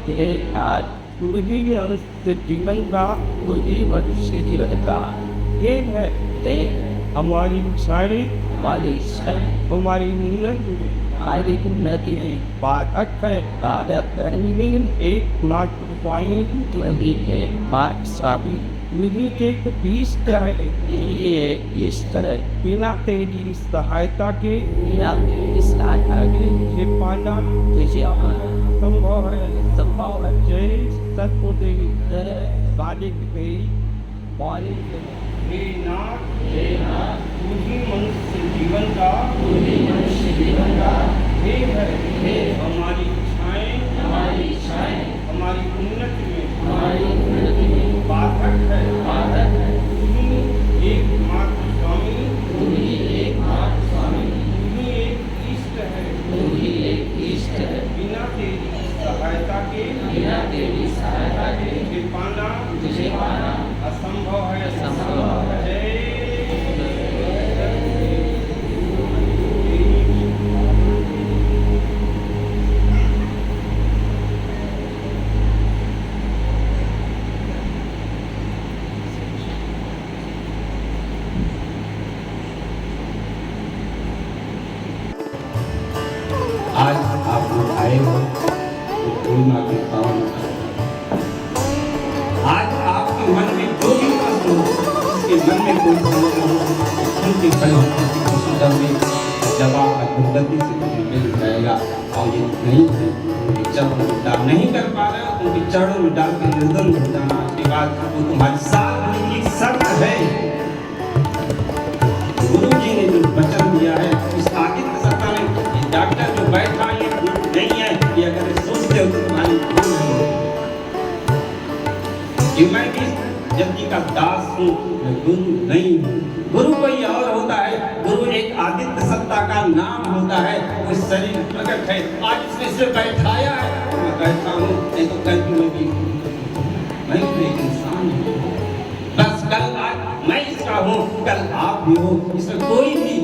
ये आज मुझे और जीवन का मुझे भविष्य की रहता ये है देख हमारी सारी हमारी नीलत हमारी उन्नति है बात है एक लाख रुपये लगी है बात साबी मुझे के 20 तरह ये इस तरह बिना तेरी सहायता के ये पाना संभव है जय सतपुदेवी बालिक मेरी बालिक मुझे मनुष्य जीवन का हे है हमारी इच्छाएं हमारी उन्नति में बाधक है तुम्ही एकमात्र स्वामी तुम्ही एक इष्ट है बिना तेरी सहायता के तुझे पाना असंभव है आज आप लोग आए हो तो पूर्णिमा के पावन आज आपके मन में जो भी प्रश्न हो उसके मन में कोई समस्या हो उनके खुशी में जवाब गति से तुम्हें मिल जाएगा। और ये नहीं है उनके चरणों में डाल नहीं कर पा रहे हो उनके चरणों में डाल के निर्धन हो जाना उसके बाद वो तुम्हारी साथ की शर्त है। गुरु जी ने जो वचन दिया है इस आदित्य सत्ता में डॉक्टर जो बैठा ये नहीं है कि अगर सोचते हो तो तुम्हारी भूल नहीं है कि मैं भी जबकि का दास हूँ मैं गुरु नहीं हूँ। गुरु कोई और होता है गुरु एक आदित्य सत्ता का नाम होता है वो शरीर प्रकट है आज इसने इसे बैठाया है मैं बैठा हूँ नहीं तो कल मैं भी एक इंसान हूँ बस कल आज मैं इसका हूँ कल आप भी हो इसमें कोई भी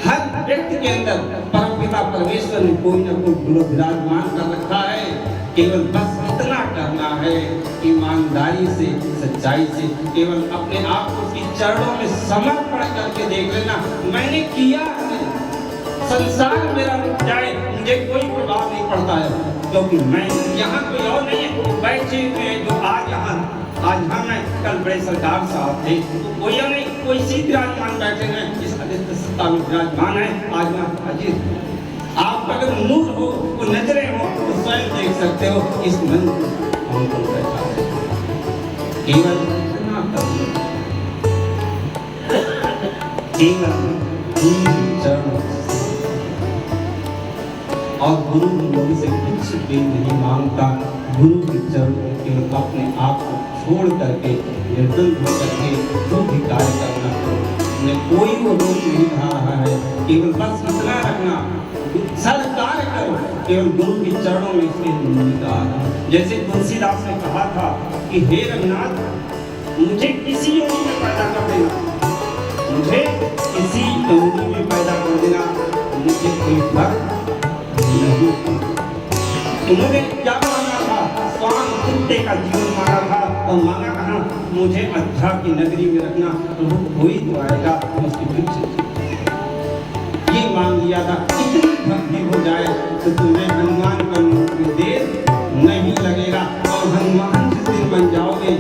हर व्यक्ति के अंदर परमपिता परमेश्वर ने कोई ना कोई गुरु विराजमान कर रखा है केवल बस इतना करना है ईमानदारी से सच्चाई से केवल अपने आप को उसके चरणों में समर्पण करके देख लेना मैंने किया है संसार मेरा रुक जाए मुझे कोई प्रभाव नहीं पड़ता है क्योंकि मैं यहाँ कोई और नहीं है बैठे हुए जो आज यहाँ आज हम हैं कल बड़े सरकार साहब थे तो कोई नहीं कोई सी विराजमान बैठे हैं इस आदित्य सत्ता में विराजमान है आज मैं हाजिर आप अगर नूर हो वो नजरें हो तो स्वयं देख सकते हो इस मन को बैठा है केवल इतना करना केवल चरण और गुरु लोगों से कुछ भी नहीं मांगता गुरु के चरणों केवल अपने आप को छोड़ करके निर्दल हो करके जो भी कार्य करना उन्हें कोई वो रोक नहीं रहा है केवल बस इतना रखना सर कार्य करो केवल गुरु के चरणों में इसलिए निकाल जैसे तुलसीदास ने कहा था कि हे रघुनाथ मुझे किसी योनि में पैदा कर देना मुझे किसी योनि में पैदा कर देना मुझे कोई फर्क नहीं उन्होंने क्या मांगा था स्वान कुत्ते का जीवन मांगा था और मांगा कहा मुझे अध्या की नगरी में रखना तो वो कोई तो आएगा उसकी वृक्ष ये मांग लिया था इतनी भक्ति हो जाए तो तुम्हें हनुमान बनने में देर नहीं लगेगा और हनुमान जिस दिन बन जाओगे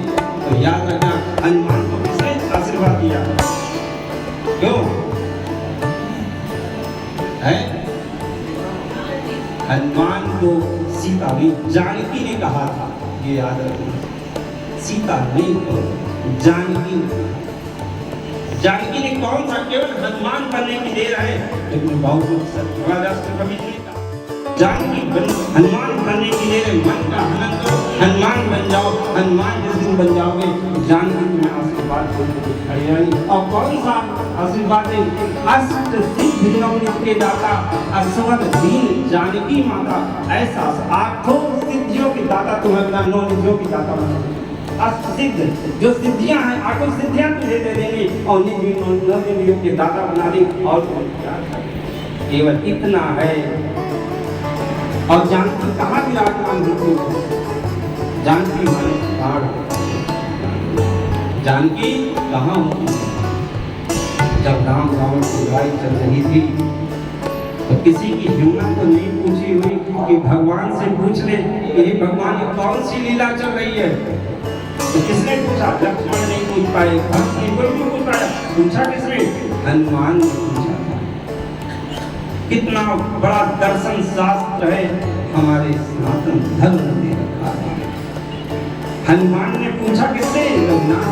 तो याद रखना हनुमान को किसने आशीर्वाद दिया क्यों है हनुमान को सीता भी जानकी ने कहा था ये याद रखना सीता नहीं तो जानकी ने कौन सा केवल हनुमान बनने की देर है लेकिन बहुत राष्ट्र कवि ने जानकी हनुमान बनने की देर है मन का हनन करो हनुमान बन जाओ हनुमान जिस दिन बन जाओगे जानकी में आशीर्वाद और कौन सा आशीर्वाद है अष्ट सिद्धियों के दाता असवर दीन जानकी माता ऐसा आठों सिद्धियों के दाता तुम्हें नौ निधियों की दाता बना सिद्ध जो सिद्धियां हैं आठों सिद्धियां तुझे दे देंगे और निधियों के दाता बना देंगे और केवल इतना है और जानकी कहाँ विराजमान होती है? जानकी मन पहाड़, जानकी कहाँ होती है? जब राम रावण की लड़ाई चल रही थी तो किसी की हिम्मत तो नहीं पूछी हुई कि भगवान से पूछ ले कि भगवान ये कौन सी लीला चल रही है। तो किसने पूछा? लक्ष्मण नहीं पूछ पाए, भक्त नहीं, कोई नहीं पूछ पाया। पूछा किसने? हनुमान ने पूछा था। कितना बड़ा दर्शन शास्त्र है हमारे सनातन धर्म ने रखा है। हनुमान ने पूछा किससे? रघुनाथ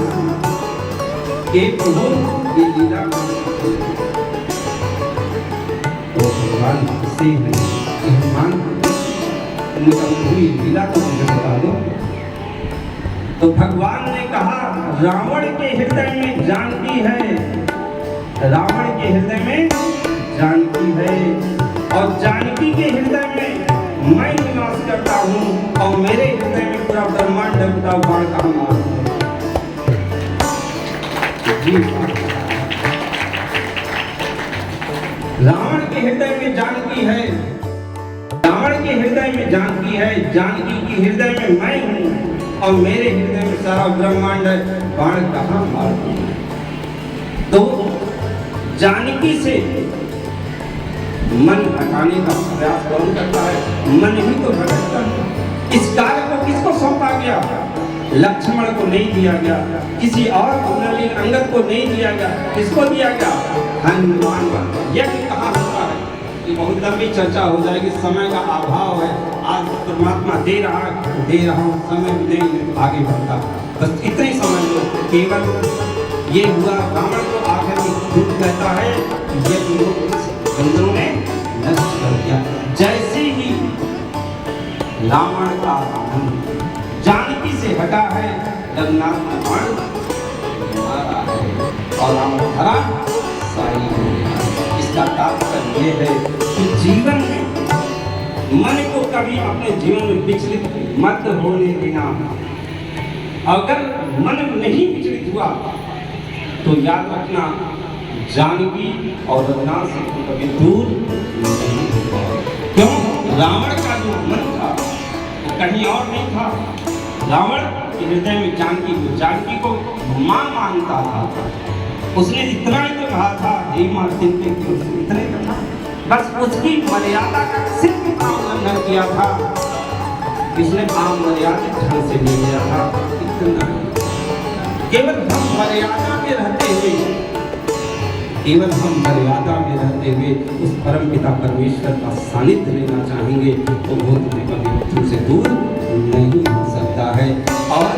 के प्रभु ये लीला तो भगवान से हनुमान हुई लीला तो मुझे बता दो। तो भगवान ने कहा रावण के हृदय में जानकी है, रावण के हृदय में जानकी है और जानकी के हृदय में मैं निवास करता हूँ और मेरे हृदय में पूरा ब्रह्मांड का बाण का मार जी। रावण के हृदय में जानकी है, रावण के हृदय में जानकी है, जानकी के हृदय में मैं हूँ और मेरे हृदय में सारा ब्रह्मांड है, बाण कहाँ मारता हूँ। तो जानकी से मन हटाने का प्रयास कौन करता है? मन ही तो भटकता है। इस कार्य को किसको सौंपा गया? लक्ष्मण को नहीं दिया गया, किसी और नलिन अंगद को नहीं दिया गया, किसको दिया गया? हनुमान को। यज्ञ कहाँ होता है? ये बहुत लंबी चर्चा हो जाएगी, समय का अभाव है। आज परमात्मा दे रहा हूँ, समय नहीं आगे बढ़ता। बस इतने ही समझ लो, केवल ये हुआ। रावण को आखिर में दुख कहता है यज्ञ बंदरों ने नष्ट कर दिया। जैसे ही रावण का जानकी से हटा है, रघुनाथ का बाण मारा है और रावण हरा साई हो गया। इसका तात्पर्य ये है कि जीवन में मन को कभी अपने जीवन में विचलित मत होने देना। अगर मन नहीं विचलित हुआ तो याद रखना जानकी और रघुनाथ से कभी दूर नहीं होगा। क्यों? रावण का जो मन था वो कहीं और नहीं था। रावण के हृदय में जानकी को मां मानता था। उसने इतना ही तो कहा था, हे मां तिनके, इतने तो था। बस उसकी मर्यादा का सिर्फ उल्लंघन किया था, इसने काम मर्यादित ढंग से ले लिया था। इतना केवल हम मर्यादा में रहते हुए, केवल हम मर्यादा में रहते हुए उस परम पिता परमेश्वर का सानिध्य लेना चाहेंगे तो वो कभी तुमसे दूर नहीं हो सकता है। और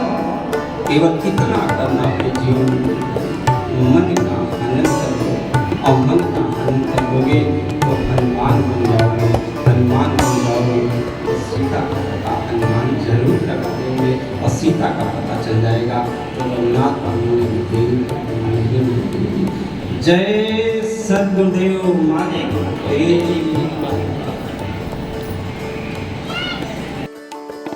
केवल इतना करना अपने जीवन में, मन का हनन करो और मन का हनन करोगे तो हनुमान बन जाओगे। हनुमान बन जाओगे तो सीता का पता हनुमान जरूर लगा देंगे और सीता का पता चल जाएगा तो रघुनाथ नहीं। जय सद्गुरुदेव मालिक।